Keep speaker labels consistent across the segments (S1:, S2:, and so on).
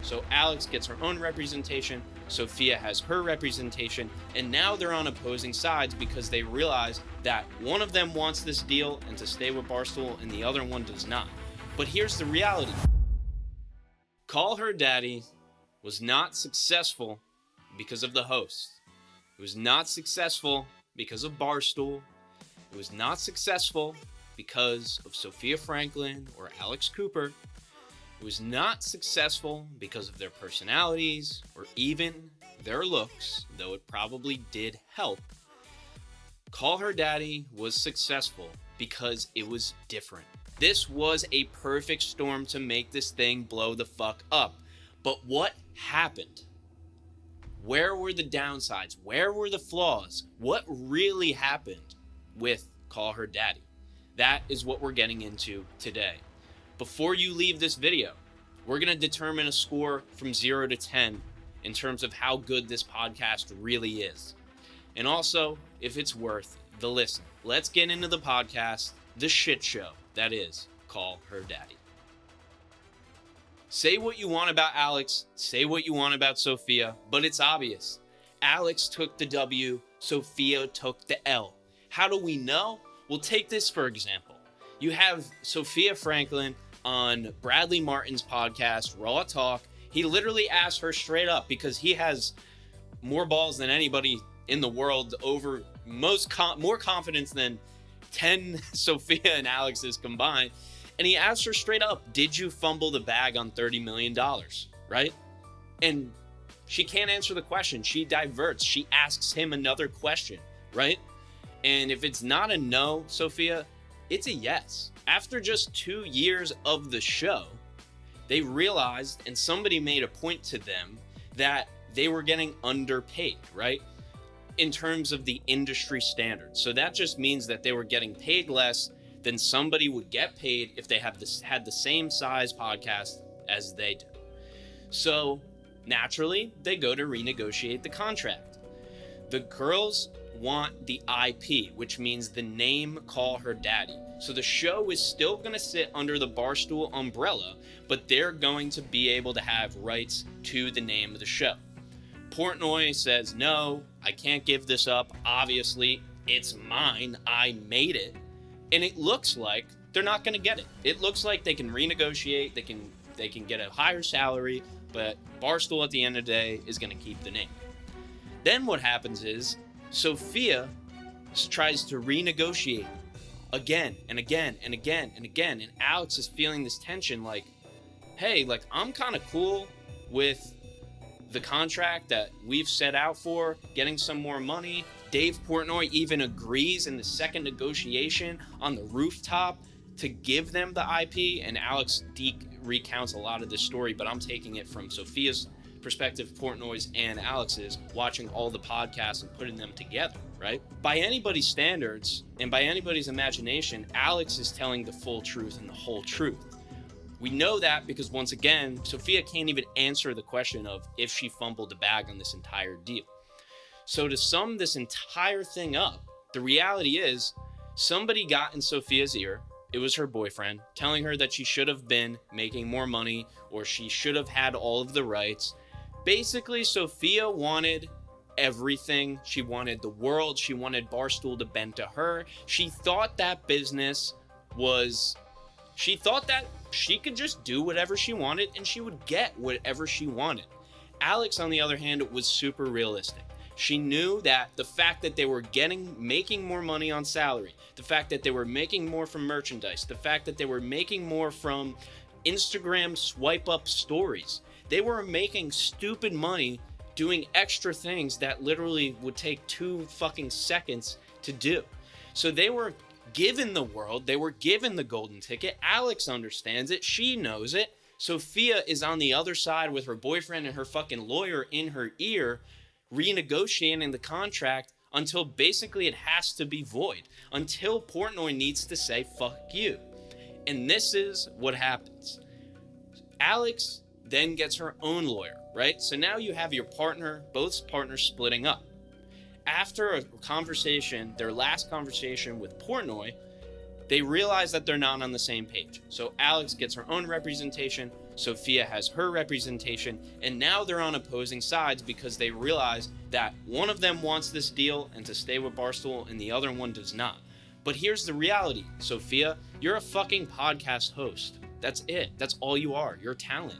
S1: So Alex gets her own representation, Sofia has her representation, and now they're on opposing sides because they realize that one of them wants this deal and to stay with Barstool, and the other one does not. But here's the reality. Call Her Daddy was not successful because of the host. It was not successful because of Barstool. It was not successful because of Sofia Franklyn or Alex Cooper. It was not successful because of their personalities or even their looks, though it probably did help. Call Her Daddy was successful because it was different. This was a perfect storm to make this thing blow the fuck up. But what happened? Where were the downsides? Where were the flaws? What really happened with Call Her Daddy? That is what we're getting into today. Before you leave this video, we're going to determine a score from 0 to 10 in terms of how good this podcast really is. And also, if it's worth the listen. Let's get into the podcast, the shit show that is Call Her Daddy. Say what you want about Alex, say what you want about Sofia, but it's obvious. Alex took the W, Sofia took the L. How do we know? Well, take this for example. You have Sofia Franklyn on Bradley Martin's podcast, Raw Talk. He literally asked her straight up because he has more balls than anybody in the world, over more confidence than 10 Sofia and Alex's combined. And he asked her straight up, did you fumble the bag on $30 million, right? And she can't answer the question. She diverts. She asks him another question, right? And if it's not a no, Sofia, it's a yes. After just 2 years of the show, they realized, and somebody made a point to them, that they were getting underpaid, right? In terms of the industry standards. So that just means that they were getting paid less than somebody would get paid if they had the same size podcast as they do. So naturally, they go to renegotiate the contract. The girls want the IP, which means the name Call Her Daddy. So the show is still going to sit under the Barstool umbrella, but they're going to be able to have rights to the name of the show. Portnoy says, no, I can't give this up. Obviously, it's mine. I made it. And it looks like they're not going to get it. It looks like they can renegotiate. They can get a higher salary, but Barstool at the end of the day is going to keep the name. Then what happens is Sofia tries to renegotiate again and again and again and again. And Alex is feeling this tension like, hey, like I'm kind of cool with the contract that we've set out for, getting some more money. Dave Portnoy even agrees in the second negotiation on the rooftop to give them the IP, and Alex recounts a lot of this story, but I'm taking it from Sofia's perspective, Portnoy's and Alex's, watching all the podcasts and putting them together, right? By anybody's standards and by anybody's imagination, Alex is telling the full truth and the whole truth. We know that because, once again, Sofia can't even answer the question of if she fumbled the bag on this entire deal. So to sum this entire thing up, the reality is somebody got in Sofia's ear. It was her boyfriend telling her that she should have been making more money or she should have had all of the rights. Basically, Sofia wanted everything. She wanted the world. She wanted Barstool to bend to her. She thought that she thought that she could just do whatever she wanted and she would get whatever she wanted. Alex, on the other hand, was super realistic. She knew that the fact that they were making more money on salary, the fact that they were making more from merchandise, the fact that they were making more from Instagram swipe up stories, they were making stupid money doing extra things that literally would take 2 fucking seconds to do. So they were given the world, they were given the golden ticket. Alex understands it, she knows it. Sofia is on the other side with her boyfriend and her fucking lawyer in her ear, renegotiating the contract until basically it has to be void, until Portnoy needs to say fuck you. And this is what happens. Alex then gets her own lawyer, right? So now you have your partner, both partners splitting up. After a conversation, their last conversation with Portnoy, they realize that they're not on the same page. So Alex gets her own representation, Sofia has her representation, and now they're on opposing sides because they realize that one of them wants this deal and to stay with Barstool, and the other one does not. But here's the reality, Sofia, you're a fucking podcast host. That's it. That's all you are. You're talent.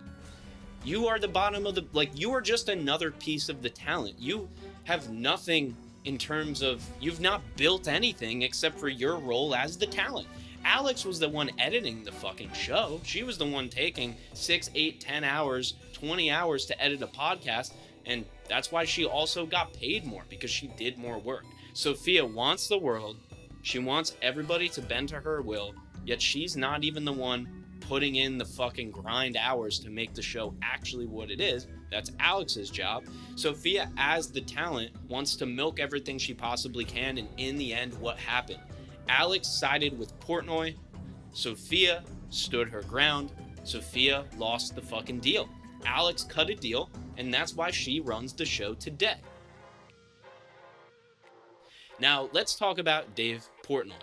S1: You are the bottom of the, you are just another piece of the talent. You have nothing in terms of, you've not built anything except for your role as the talent. Alex was the one editing the fucking show. She was the one taking 6, 8, 10 hours, 20 hours to edit a podcast, and that's why she also got paid more, because she did more work. Sofia wants the world. She wants everybody to bend to her will, yet she's not even the one putting in the fucking grind hours to make the show actually what it is. That's Alex's job. Sofia, as the talent, wants to milk everything she possibly can, and in the end, what happened? Alex sided with Portnoy. Sofia stood her ground. Sofia lost the fucking deal. Alex cut a deal, and that's why she runs the show today. Now, let's talk about Dave Portnoy.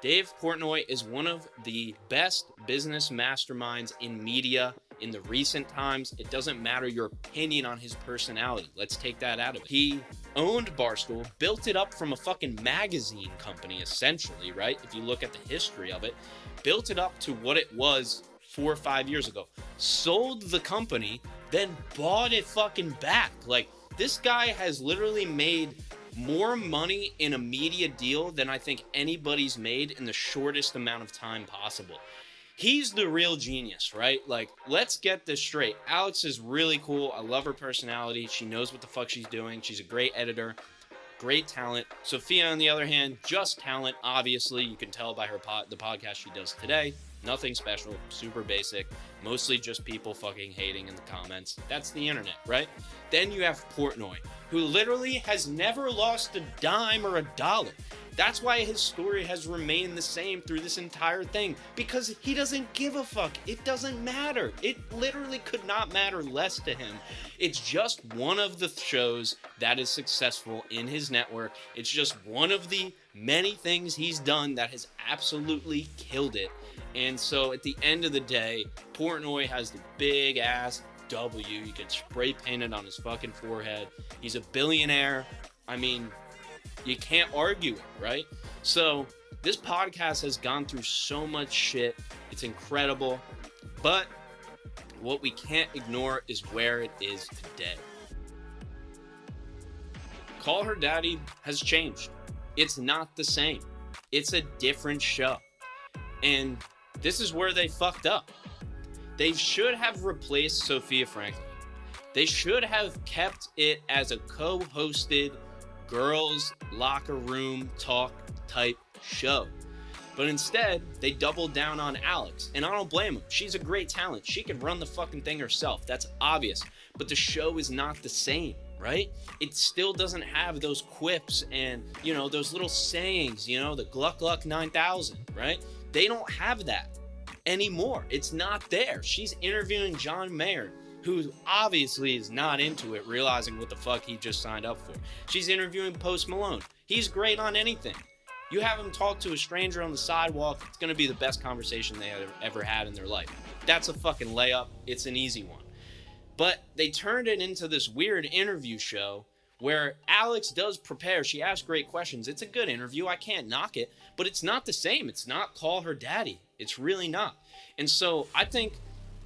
S1: Dave Portnoy is one of the best business masterminds in media in the recent times. It doesn't matter your opinion on his personality. Let's take that out of it. He owned Barstool, built it up from a fucking magazine company, essentially, right? If you look at the history of it, built it up to what it was 4 or 5 years ago, sold the company, then bought it fucking back. This guy has literally made more money in a media deal than I think anybody's made in the shortest amount of time possible. He's the real genius, right? Let's get this straight. Alex is really cool. I love her personality. She knows what the fuck she's doing. She's a great editor, great talent. Sofia, on the other hand, just talent. Obviously, you can tell by the podcast she does today. Nothing special, super basic, mostly just people fucking hating in the comments. That's the internet, right? Then you have Portnoy, who literally has never lost a dime or a dollar. That's why his story has remained the same through this entire thing, because he doesn't give a fuck. It doesn't matter. It literally could not matter less to him. It's just one of the shows that is successful in his network. It's just one of the many things he's done that has absolutely killed it. And so at the end of the day, Portnoy has the big ass W. You can spray paint it on his fucking forehead. He's a billionaire. I mean, you can't argue it, right? So this podcast has gone through so much shit. It's incredible. But what we can't ignore is where it is today. Call Her Daddy has changed. It's not the same. It's a different show. And this is where they fucked up. They should have replaced Sofia Franklyn. They should have kept it as a co-hosted girls' locker room talk type show. But instead, they doubled down on Alex. And I don't blame them. She's a great talent. She can run the fucking thing herself. That's obvious. But the show is not the same, right? It still doesn't have those quips and, those little sayings, the Gluck Gluck 9000, right? They don't have that anymore. It's not there. She's interviewing John Mayer, who obviously is not into it, realizing what the fuck he just signed up for. She's interviewing Post Malone. He's great on anything. You have him talk to a stranger on the sidewalk, it's going to be the best conversation they ever had in their life. That's a fucking layup. It's an easy one. But they turned it into this weird interview show where Alex does prepare. She asks great questions. It's a good interview. I can't knock it. But it's not the same. It's not Call Her Daddy. It's really not. And so I think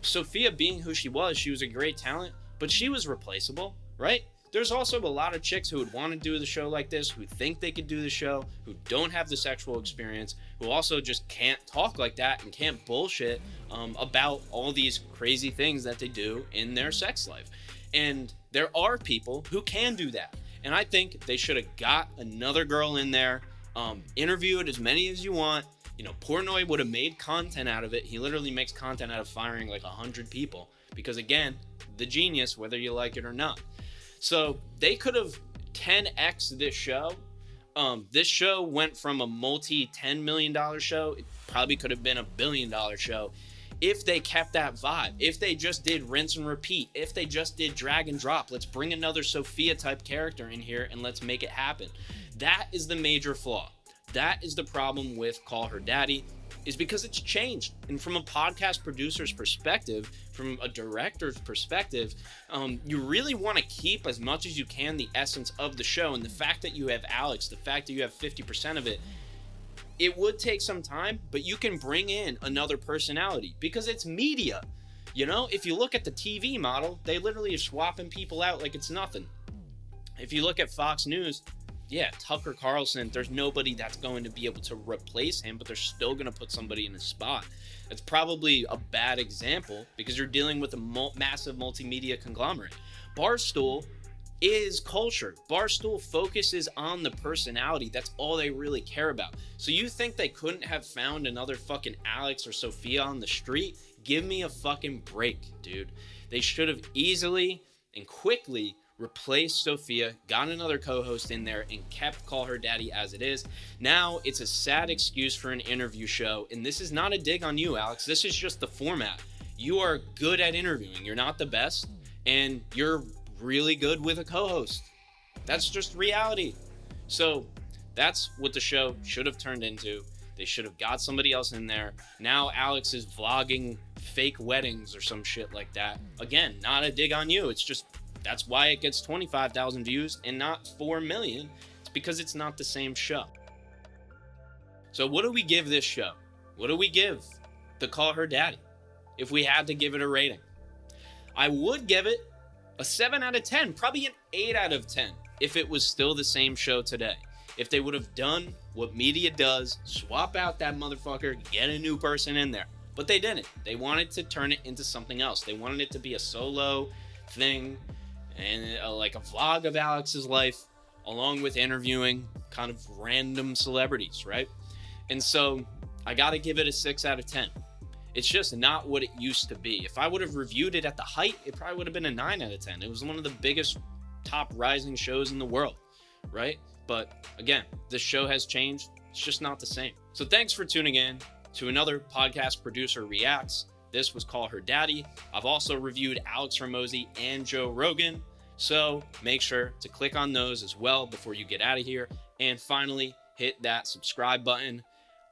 S1: Sofia, being who she was a great talent, but she was replaceable, right? There's also a lot of chicks who would want to do the show like this, who think they could do the show, who don't have the sexual experience, who also just can't talk like that and can't bullshit about all these crazy things that they do in their sex life. And there are people who can do that. And I think they should have got another girl in there, interviewed as many as you want. Portnoy would have made content out of it. He literally makes content out of firing 100 people. Because again, the genius, whether you like it or not. So they could have 10x this show. This show went from a multi-$10 million show. It probably could have been a $1 billion show if they kept that vibe. If they just did rinse and repeat. If they just did drag and drop. Let's bring another Sofia type character in here and let's make it happen. That is the major flaw. That is the problem with Call Her Daddy. is because it's changed. And from a podcast producer's perspective, from a director's perspective, you really want to keep as much as you can the essence of the show. And the fact that you have Alex, the fact that you have 50% of it, it would take some time, but you can bring in another personality because it's media. You know, if you look at the TV model, they literally are swapping people out like it's nothing. If you look at Fox News, yeah, Tucker Carlson, there's nobody that's going to be able to replace him, but they're still going to put somebody in his spot. It's probably a bad example because you're dealing with a massive multimedia conglomerate. Barstool is culture. Barstool focuses on the personality. That's all they really care about. So you think they couldn't have found another fucking Alex or Sofia on the street? Give me a fucking break, dude. They should have easily and quickly replaced Sofia, got another co-host in there, and kept Call Her Daddy as it is. Now it's a sad excuse for an interview show, and this is not a dig on you, Alex. This is just the format. You are good at interviewing. You're not the best, and you're really good with a co-host. That's just reality. So that's what the show should have turned into. They should have got somebody else in there. Now Alex is vlogging fake weddings or some shit like that. Again, not a dig on you. It's just, that's why it gets 25,000 views and not 4 million. It's because it's not the same show. So what do we give this show? What do we give the Call Her Daddy if we had to give it a rating? I would give it a 7 out of 10, probably an 8 out of 10 if it was still the same show today. If they would have done what media does, swap out that motherfucker, get a new person in there. But they didn't. They wanted to turn it into something else. They wanted it to be a solo thing and like a vlog of Alex's life, along with interviewing kind of random celebrities, right? And so I got to give it a 6 out of 10. It's just not what it used to be. If I would have reviewed it at the height, it probably would have been a 9 out of 10. It was one of the biggest top rising shows in the world, right? But again, this show has changed. It's just not the same. So thanks for tuning in to another Podcast Producer Reacts. This was Call Her Daddy. I've also reviewed Alex Hormozi and Joe Rogan. So make sure to click on those as well before you get out of here. And finally, hit that subscribe button.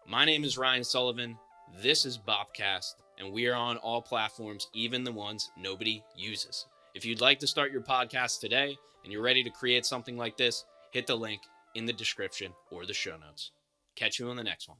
S1: My name is Ryan Sullivan. This is Bopcast, and we are on all platforms, even the ones nobody uses. If you'd like to start your podcast today and you're ready to create something like this, hit the link in the description or the show notes. Catch you on the next one.